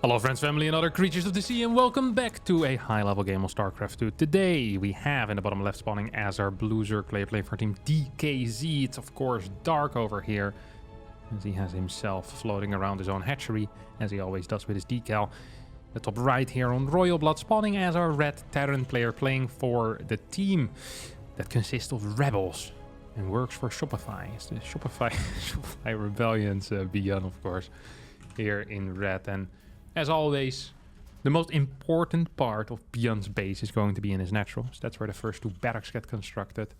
Hello friends, family and other creatures of the sea, and welcome back to a high-level game of StarCraft 2. Today we have in the bottom left spawning as our blue Zerg playing for team DKZ. It's of course Dark over here, as he has himself floating around his own hatchery, as he always does with his decal. The top right here on Royal Blood spawning as our red Terran player playing for the team that consists of rebels and works for Shopify. It's the Shopify Rebellion's ByuN, of course, here in red. And as always, the most important part of ByuN's base is going to be in his naturals. That's where the first two barracks get constructed.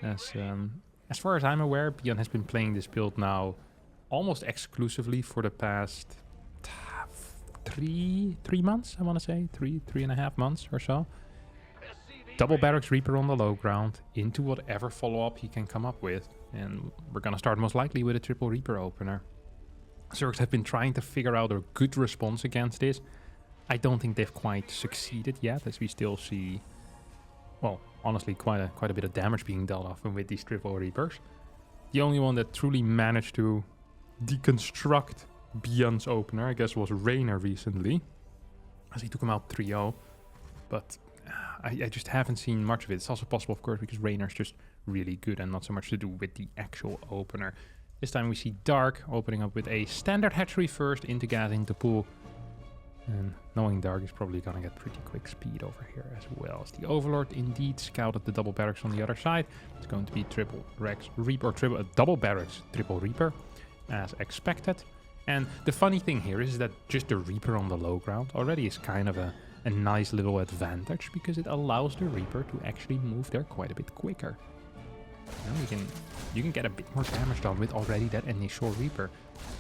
As far as I'm aware, ByuN has been playing this build now almost exclusively for the past three months, I want to say. Three and a half months or so. Double barracks Reaper on the low ground into whatever follow-up he can come up with. And we're going to start most likely with a triple Reaper opener. Zergs have been trying to figure out a good response against this. I don't think they've quite succeeded yet, as we still see, well, honestly, quite a bit of damage being dealt off with these triple Reapers. The only one that truly managed to deconstruct ByuN's opener, I guess, was Rainer recently, as he took him out 3-0. But I just haven't seen much of it. It's also possible, of course, because Rainer's just really good and not so much to do with the actual opener. This time we see Dark opening up with a standard hatchery first into gas into pool. And knowing Dark is probably going to get pretty quick speed over here as well. As the Overlord indeed scouted the double barracks on the other side. It's going to be triple Rex Reaper, or double barracks triple Reaper as expected. And the funny thing here is that just the Reaper on the low ground already is kind of a nice little advantage, because it allows the Reaper to actually move there quite a bit quicker. You can get a bit more damage done with already that initial Reaper.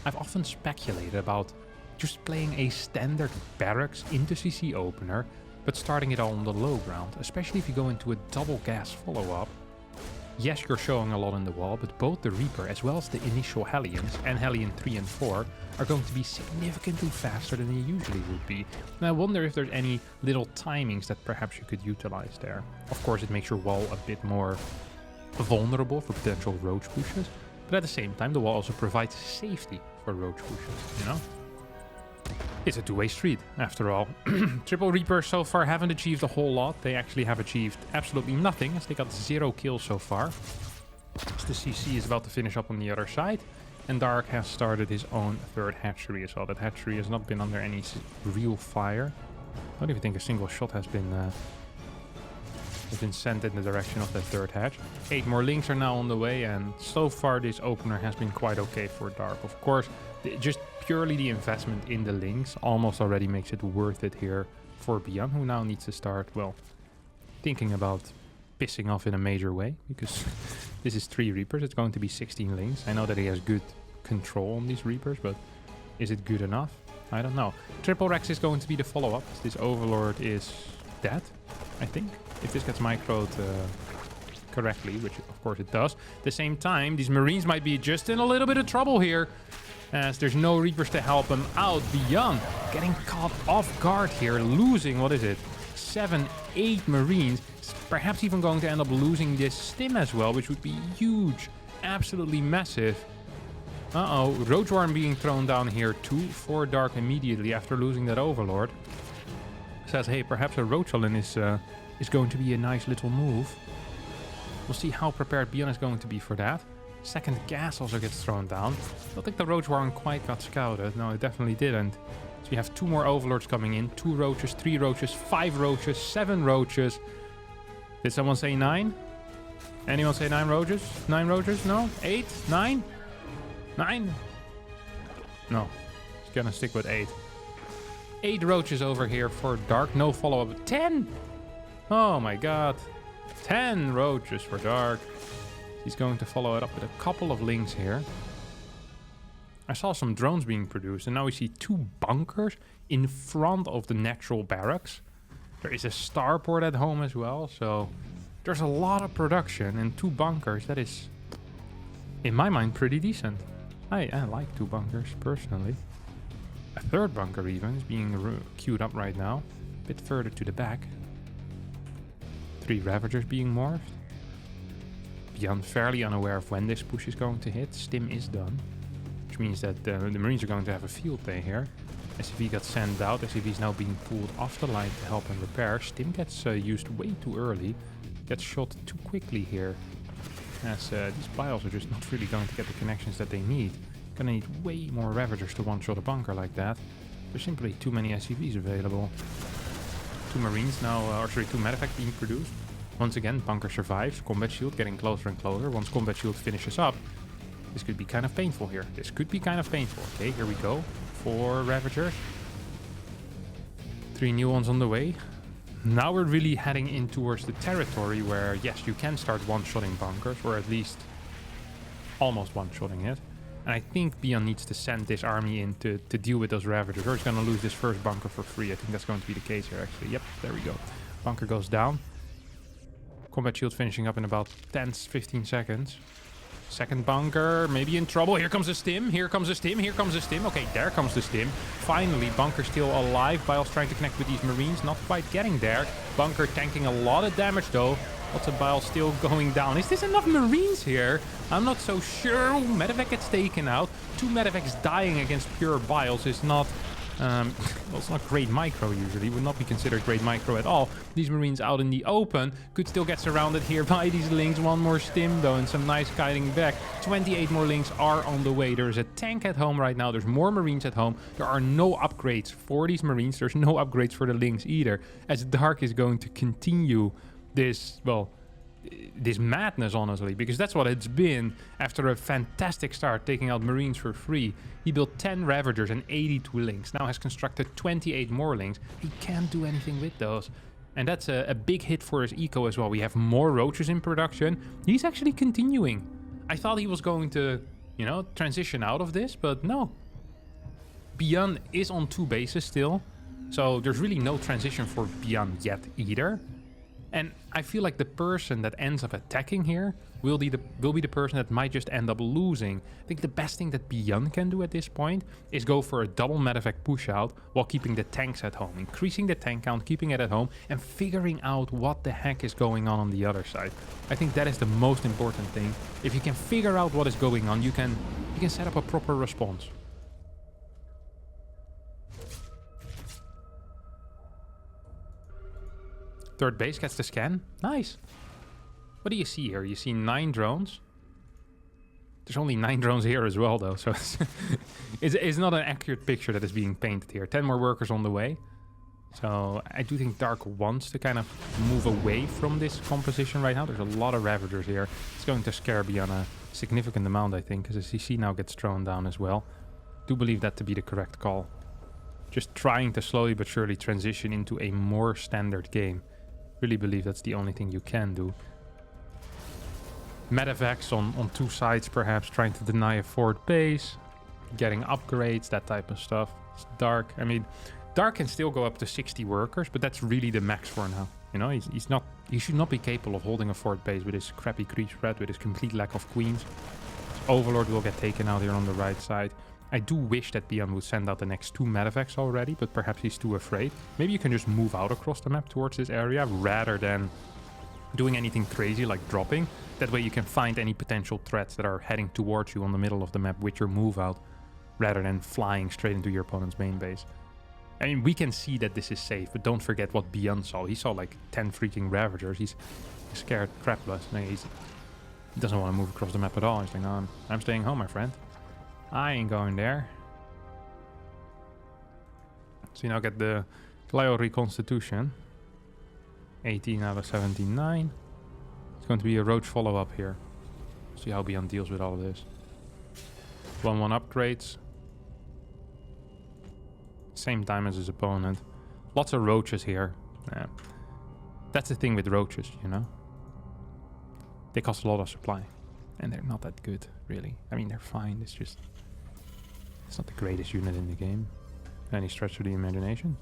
I've often speculated about just playing a standard barracks into CC opener, but starting it all on the low ground, especially if you go into a double gas follow-up. Yes, you're showing a lot in the wall, but both the Reaper as well as the initial Hellions and Hellion 3 and 4 are going to be significantly faster than they usually would be. And I wonder if there's any little timings that perhaps you could utilize there. Of course, it makes your wall a bit more vulnerable for potential Roach pushes, but at the same time the wall also provides safety for Roach pushes, you know? It's a two-way street, after all. Triple Reapers so far haven't achieved a whole lot. They actually have achieved absolutely nothing, as they got 0 kills so far. As the CC is about to finish up on the other side, and Dark has started his own third hatchery as well. That hatchery has not been under any real fire. I don't even think a single shot has been sent in the direction of that third hatch. 8 more links are now on the way, and so far this opener has been quite okay for Dark. Of course, just purely the investment in the links almost already makes it worth it here for ByuN, who now needs to start, well, thinking about pissing off in a major way, because this is 3 Reapers. It's going to be 16 links. I know that he has good control on these Reapers, but is it good enough? I don't know. Triple Rex is going to be the follow-up. This Overlord is dead, I think, if this gets microed correctly, which of course it does. At the same time, these Marines might be just in a little bit of trouble here, as there's no Reapers to help them out. ByuN getting caught off guard here, losing, what is it, 7, 8 Marines. It's perhaps even going to end up losing this stim as well, which would be huge, absolutely massive. Uh-oh, Roach Worm being thrown down here too for Dark immediately after losing that Overlord. Says, hey, perhaps a Roachalin is going to be a nice little move. We'll see how prepared ByuN is going to be for that. Second gas also gets thrown down. I don't think the Roach Warren quite got scouted. No, it definitely didn't. So we have 2 more Overlords coming in. 2 Roaches, 3 Roaches, 5 Roaches, 7 Roaches. Did someone say 9? Anyone say 9 Roaches? 9 Roaches? No? 8? 9? 9? No. Just gonna stick with 8. 8 Roaches over here for Dark. No follow-up. 10! Oh my god. 10 Roaches for Dark. He's going to follow it up with a couple of links here. I saw some drones being produced, and now we see 2 bunkers in front of the natural barracks. There is a starport at home as well, so there's a lot of production, and 2 bunkers, that is, in my mind, pretty decent. I like 2 bunkers, personally. A 3rd bunker even is being queued up right now, a bit further to the back. 3 Ravagers being morphed. ByuN fairly unaware of when this push is going to hit. Stim is done, which means that the Marines are going to have a field day here. SCV got sent out. SCV is now being pulled off the line to help and repair. Stim gets used way too early. Gets shot too quickly here. As these bios are just not really going to get the connections that they need. Gonna need way more Ravagers to one-shot a bunker like that. There's simply too many SCVs available. 2 Marines now, or sorry, 2 medevac being produced. Once again, bunker survives. Combat shield getting closer and closer. Once combat shield finishes up, this could be kind of painful here. This could be kind of painful. Okay, here we go. 4 Ravagers. 3 new ones on the way. Now we're really heading in towards the territory where, yes, you can start one-shotting bunkers, or at least almost one-shotting it. And I think ByuN needs to send this army in to deal with those Ravagers, or he's going to lose this first bunker for free. I think that's going to be the case here, actually. Yep, there we go. Bunker goes down. Combat shield finishing up in about 10-15 seconds. Second bunker, maybe in trouble. Here comes a stim, here comes a stim, here comes a stim. Okay, there comes the stim. Finally, bunker still alive. ByuN's trying to connect with these Marines, not quite getting there. Bunker tanking a lot of damage though. Lots of ByuN still going down. Is this enough Marines here? I'm not so sure. Ooh, medevac gets taken out. 2 medevacs dying against pure ByuN is not... well, it's not great micro usually. Would not be considered great micro at all. These Marines out in the open could still get surrounded here by these links. One more stim though and some nice guiding back. 28 more links are on the way. There is a tank at home right now. There's more Marines at home. There are no upgrades for these Marines. There's no upgrades for the links either. As Dark is going to continue this, well, this madness, honestly, because that's what it's been after a fantastic start taking out Marines for free. He built 10 Ravagers and 82 links, now has constructed 28 more links. He can't do anything with those, and that's a big hit for his eco as well. We have more Roaches in production. He's actually continuing. I thought he was going to, you know, transition out of this, but no. ByuN is on 2 bases still, so there's really no transition for ByuN yet either. And I feel like the person that ends up attacking here will be the person that might just end up losing. I think the best thing that ByuN can do at this point is go for a double medevac push out while keeping the tanks at home. Increasing the tank count, keeping it at home, and figuring out what the heck is going on the other side. I think that is the most important thing. If you can figure out what is going on, you can set up a proper response. Third base gets the scan. Nice. What do you see here? You see 9 drones. There's only 9 drones here as well, though. So it's not an accurate picture that is being painted here. 10 more workers on the way. So I do think Dark wants to kind of move away from this composition right now. There's a lot of Ravagers here. It's going to scare ByuN a significant amount, I think, because the CC now gets thrown down as well. Do believe that to be the correct call. Just trying to slowly but surely transition into a more standard game. Really believe that's the only thing you can do. Medevacs on 2 sides, perhaps trying to deny a forward base, getting upgrades, that type of stuff. It's Dark. I mean, Dark can still go up to 60 workers, but that's really the max for now. You know, he should not be capable of holding a forward base with his crappy creep spread, with his complete lack of queens. Overlord will get taken out here on the right side. I do wish that ByuN would send out the next 2 medevacs already, but perhaps he's too afraid. Maybe you can just move out across the map towards this area rather than doing anything crazy like dropping. That way you can find any potential threats that are heading towards you on the middle of the map with your move out, rather than flying straight into your opponent's main base. I mean, we can see that this is safe, but don't forget what ByuN saw. He saw like 10 freaking Ravagers. He's scared crapless. No, he doesn't want to move across the map at all. He's like, no, I'm staying home, my friend. I ain't going there. So you now get the Glio reconstitution. 18 out of 79. It's going to be a Roach follow-up here. See how ByuN deals with all of this. 1-1 upgrades. Same time as his opponent. Lots of Roaches here. Yeah. That's the thing with Roaches, you know. They cost a lot of supply. And they're not that good, really. I mean, they're fine. It's just... it's not the greatest unit in the game. Any stretch of the imagination.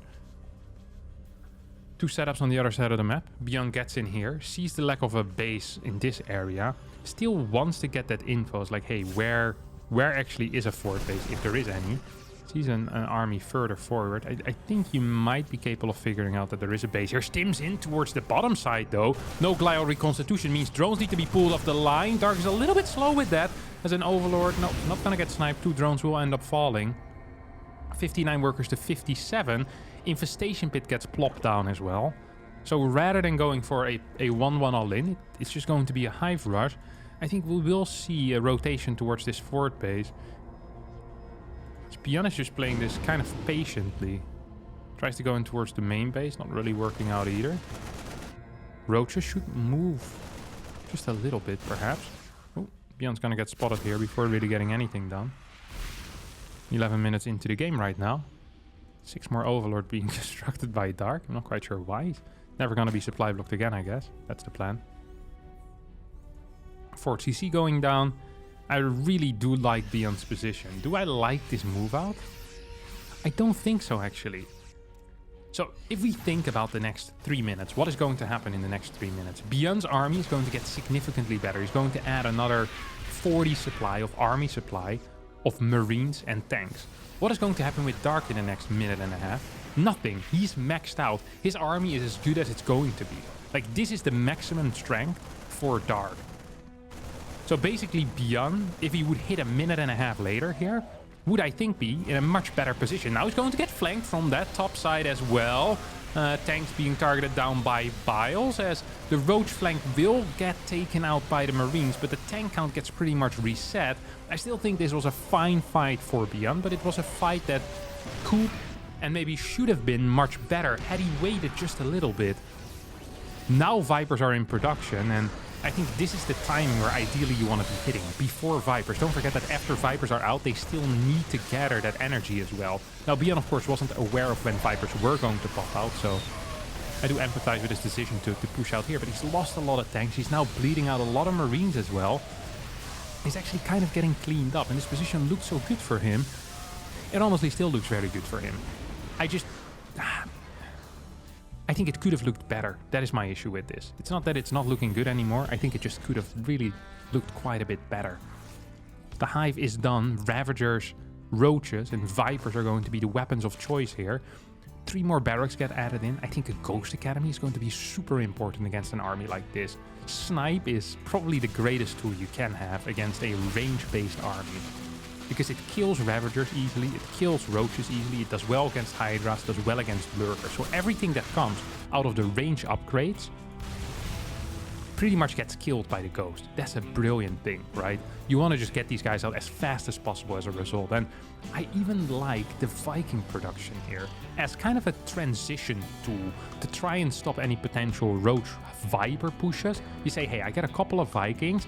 2 setups on the other side of the map. ByuN gets in here, sees the lack of a base in this area, still wants to get that info. It's like, hey, where actually is a fort base, if there is any? Sees an army further forward. I think you might be capable of figuring out that there is a base here. Stims in towards the bottom side, though. No Glio reconstitution means drones need to be pulled off the line. Dark is a little bit slow with that. As an Overlord, no, not gonna get sniped. 2 drones will end up falling. 59 workers to 57. Infestation pit gets plopped down as well. So rather than going for a 1-1 all-in, it's just going to be a hive rush. I think we will see a rotation towards this fort base. ByuN is just playing this kind of patiently. Tries to go in towards the main base, not really working out either. Roaches should move just a little bit, perhaps. Oh, ByuN's gonna get spotted here before really getting anything done. 11 minutes into the game right now. 6 more Overlord being constructed by Dark. I'm not quite sure why. He's never gonna be supply blocked again, I guess. That's the plan. Fort CC going down. I really do like ByuN's position. Do I like this move out? I don't think so, actually. So, if we think about the next 3 minutes, what is going to happen in the next 3 minutes? ByuN's army is going to get significantly better. He's going to add another 40 supply of army supply of marines and tanks. What is going to happen with Dark in the next minute and a half? Nothing. He's maxed out. His army is as good as it's going to be. Like, this is the maximum strength for Dark. So basically ByuN, if he would hit a minute and a half later here, would I think be in a much better position. Now he's going to get flanked from that top side as well. Tanks being targeted down by Biles, as the Roach flank will get taken out by the Marines, but the tank count gets pretty much reset. I still think this was a fine fight for ByuN, but it was a fight that could and maybe should have been much better had he waited just a little bit. Now Vipers are in production, and I think this is the timing where ideally you want to be hitting before Vipers. Don't forget that after Vipers are out, they still need to gather that energy as well. Now, ByuN, of course, wasn't aware of when Vipers were going to pop out, so I do empathize with his decision to push out here, but he's lost a lot of tanks. He's now bleeding out a lot of Marines as well. He's actually kind of getting cleaned up, and this position looked so good for him. It honestly still looks very good for him. I think it could have looked better. That is my issue with this. It's not that it's not looking good anymore. I think it just could have really looked quite a bit better. The hive is done. Ravagers, Roaches, and Vipers are going to be the weapons of choice here. 3 more barracks get added in. I think a Ghost Academy is going to be super important against an army like this. Snipe is probably the greatest tool you can have against a range-based army, because it kills Ravagers easily, it kills Roaches easily, it does well against Hydras, does well against Lurkers. So everything that comes out of the range upgrades pretty much gets killed by the Ghost. That's a brilliant thing, right? You want to just get these guys out as fast as possible as a result. And I even like the Viking production here as kind of a transition tool to try and stop any potential Roach Viper pushes. You say, hey, I get a couple of Vikings,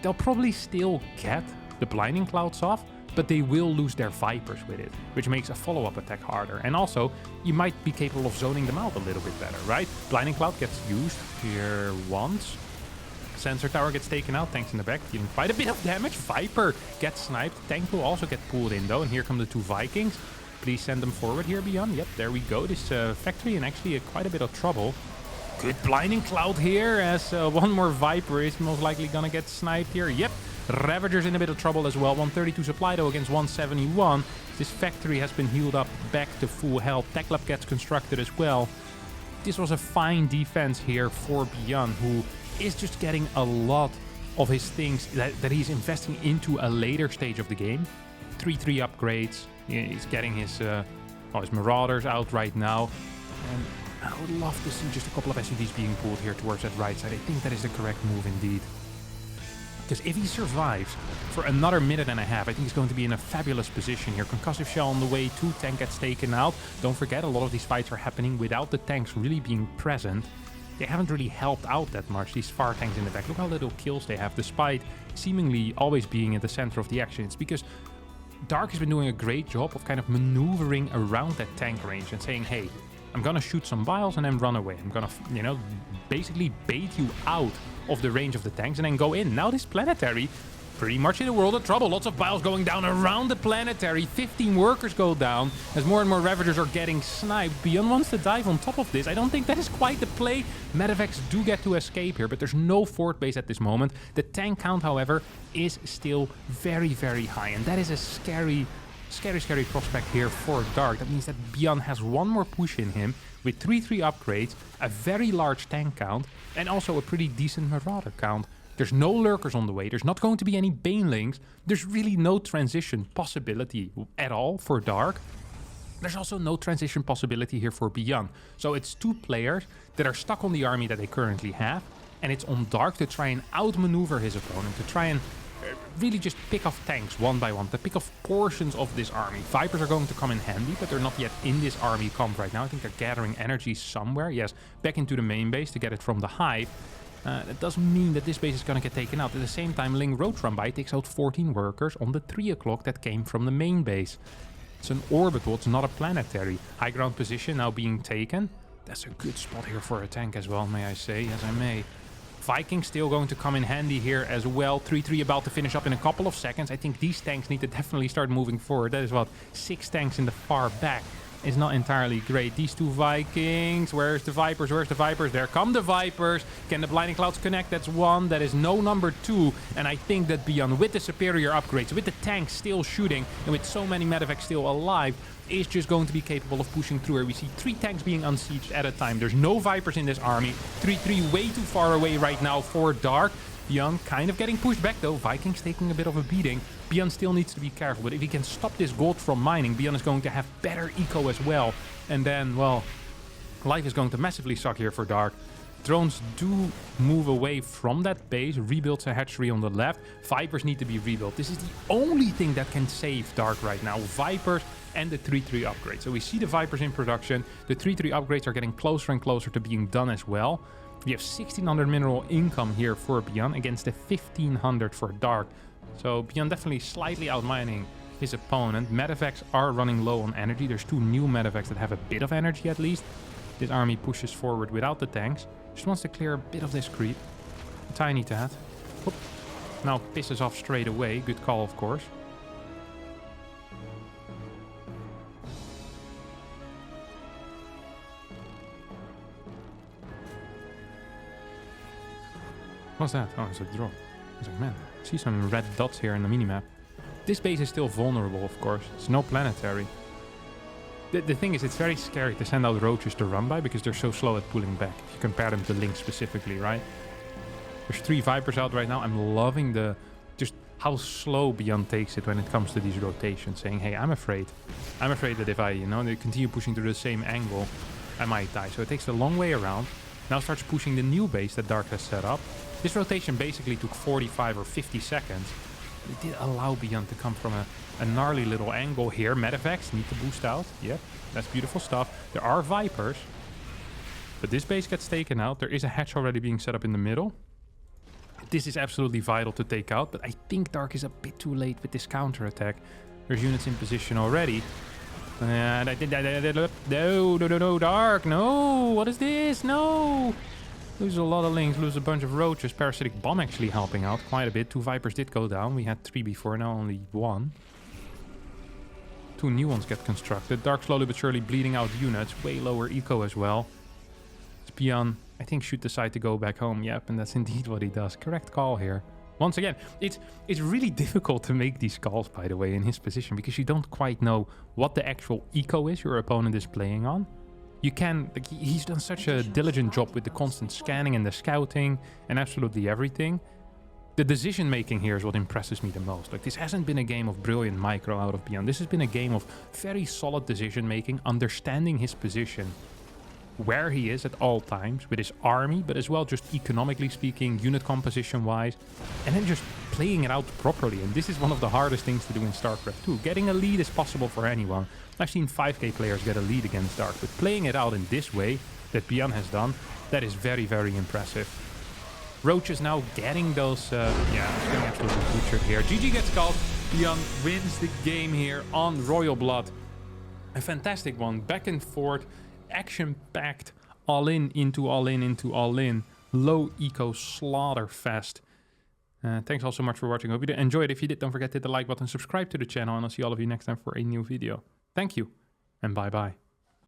they'll probably still get the Blinding Clouds off, but they will lose their Vipers with it, which makes a follow-up attack harder. And also, you might be capable of zoning them out a little bit better, right? Blinding Cloud gets used here once. Sensor Tower gets taken out, tanks in the back, dealing quite a bit of damage. Viper gets sniped. Tank will also get pulled in though, and here come the 2 Vikings. Please send them forward here, ByuN. Yep, there we go. This factory in actually quite a bit of trouble. Good Blinding Cloud here, as 1 more Viper is most likely gonna get sniped here. Yep. Ravagers in a bit of trouble as well. 132 supply though against 171. This factory has been healed up back to full health. Tech Lab gets constructed as well. This was a fine defense here for ByuN, who is just getting a lot of his things that he's investing into a later stage of the game. 3-3 upgrades. He's getting his Marauders out right now. And I would love to see just a couple of SCVs being pulled here towards that right side. I think that is the correct move indeed. Because if he survives for another minute and a half, I think he's going to be in a fabulous position here. Concussive Shell on the way, 2 tank gets taken out. Don't forget, a lot of these fights are happening without the tanks really being present. They haven't really helped out that much, these far tanks in the back. Look how little kills they have, despite seemingly always being at the center of the action. It's because Dark has been doing a great job of kind of maneuvering around that tank range and saying, hey, I'm gonna shoot some Biles and then run away. I'm gonna, you know, basically bait you out of the range of the tanks and then go in. Now this planetary, pretty much in a world of trouble. Lots of Biles going down around the planetary. 15 workers go down as more and more Ravagers are getting sniped. ByuN wants to dive on top of this. I don't think that is quite the play. Medevacs do get to escape here, but there's no fort base at this moment. The tank count, however, is still very, very high, and that is a scary prospect here for Dark. That means that ByuN has 1 more push in him with 3-3 upgrades, a very large tank count, and also a pretty decent Marauder count. There's no Lurkers on the way. There's not going to be any Banelings. There's really no transition possibility at all for Dark. There's also no transition possibility here for ByuN. So it's 2 players that are stuck on the army that they currently have, and it's on Dark to try and outmaneuver his opponent, to try and really just pick off tanks one by one, to pick off portions of this army. Vipers are going to come in handy, but they're not yet in this army comp right now. I think they're gathering energy somewhere. Yes, back into the main base to get it from the hive. That doesn't mean that this base is going to get taken out. At the same time, Ling Roach run by takes out 14 workers on the 3 o'clock that came from the main base. It's an orbital, it's not a planetary. High ground position now being taken. That's a good spot here for a tank as well, may I say. Yes, I may. Viking still going to come in handy here as well. 3-3 about to finish up in a couple of seconds. I think these tanks need to definitely start moving forward. That is what, 6 tanks in the far back. Is not entirely great. These 2 Vikings. Where's the Vipers? Where's the Vipers? There come the Vipers. Can the Blinding Clouds connect? That's 1. That is no number 2. And I think that ByuN, with the superior upgrades, with the tanks still shooting, and with so many medevacs still alive, is just going to be capable of pushing through here. We see 3 tanks being unsieged at a time. There's no Vipers in this army. 3-3 way too far away right now for Dark. ByuN kind of getting pushed back though. Vikings taking a bit of a beating. ByuN still needs to be careful, but if he can stop this gold from mining, ByuN is going to have better eco as well. And then, well, life is going to massively suck here for Dark. Drones do move away from that base, rebuilds a hatchery on the left. Vipers need to be rebuilt. This is the only thing that can save Dark right now. Vipers and the 3-3 upgrade. So we see the Vipers in production. The 3-3 upgrades are getting closer and closer to being done as well. We have 1600 mineral income here for ByuN against the 1500 for Dark. So ByuN definitely slightly outmining his opponent. Medevacs are running low on energy. There's 2 new medevacs that have a bit of energy at least. This army pushes forward without the tanks. Just wants to clear a bit of this creep. A tiny tad. Oop. Now pisses off straight away. Good call, of course. What's that? Oh, it's a drop. I was like, man, I see some red dots here in the minimap. This base is still vulnerable, of course. It's no planetary. The thing is, it's very scary to send out Roaches to run by because they're so slow at pulling back. If you compare them to Link specifically, right? There's 3 Vipers out right now. I'm loving just how slow ByuN takes it when it comes to these rotations. Saying, hey, I'm afraid. I'm afraid that if I, they continue pushing through the same angle, I might die. So it takes the long way around. Now starts pushing the new base that Dark has set up. This rotation basically took 45 or 50 seconds. It did allow ByuN to come from a gnarly little angle here. Medevacs need to boost out. Yep, that's beautiful stuff. There are Vipers. But this base gets taken out. There is a hatch already being set up in the middle. This is absolutely vital to take out. But I think Dark is a bit too late with this counterattack. There's units in position already. And I did that. No, Dark. No, what is this? No. Lose a lot of links, lose a bunch of roaches. Parasitic bomb actually helping out quite a bit. 2 Vipers did go down. We had 3 before, now only 1. 2 new ones get constructed. Dark slowly but surely bleeding out units. Way lower eco as well. ByuN, I think, should decide to go back home. Yep, and that's indeed what he does. Correct call here. Once again, it's really difficult to make these calls, by the way, in his position, because you don't quite know what the actual eco is your opponent is playing on. You can, like, he's done such a diligent job with the constant scanning and the scouting and absolutely everything. The decision making here is what impresses me the most. Like, this hasn't been a game of brilliant micro out of ByuN. This has been a game of very solid decision making, understanding his position, where he is at all times with his army, but as well just economically speaking, unit composition wise, and then just playing it out properly. And this is one of the hardest things to do in StarCraft 2. Getting a lead is possible for anyone. I've seen 5k players get a lead against Dark, but playing it out in this way that ByuN has done, that is very, very impressive. Roach is now getting those, yeah, it's getting absolutely butchered here. GG gets called. ByuN wins the game here on Royal Blood. A fantastic one, back and forth, action-packed, all in, into all in, into all in. Low eco slaughter fest. Thanks all so much for watching. Hope you enjoyed. If you did, don't forget to hit the like button, subscribe to the channel, and I'll see all of you next time for a new video. Thank you, and bye-bye.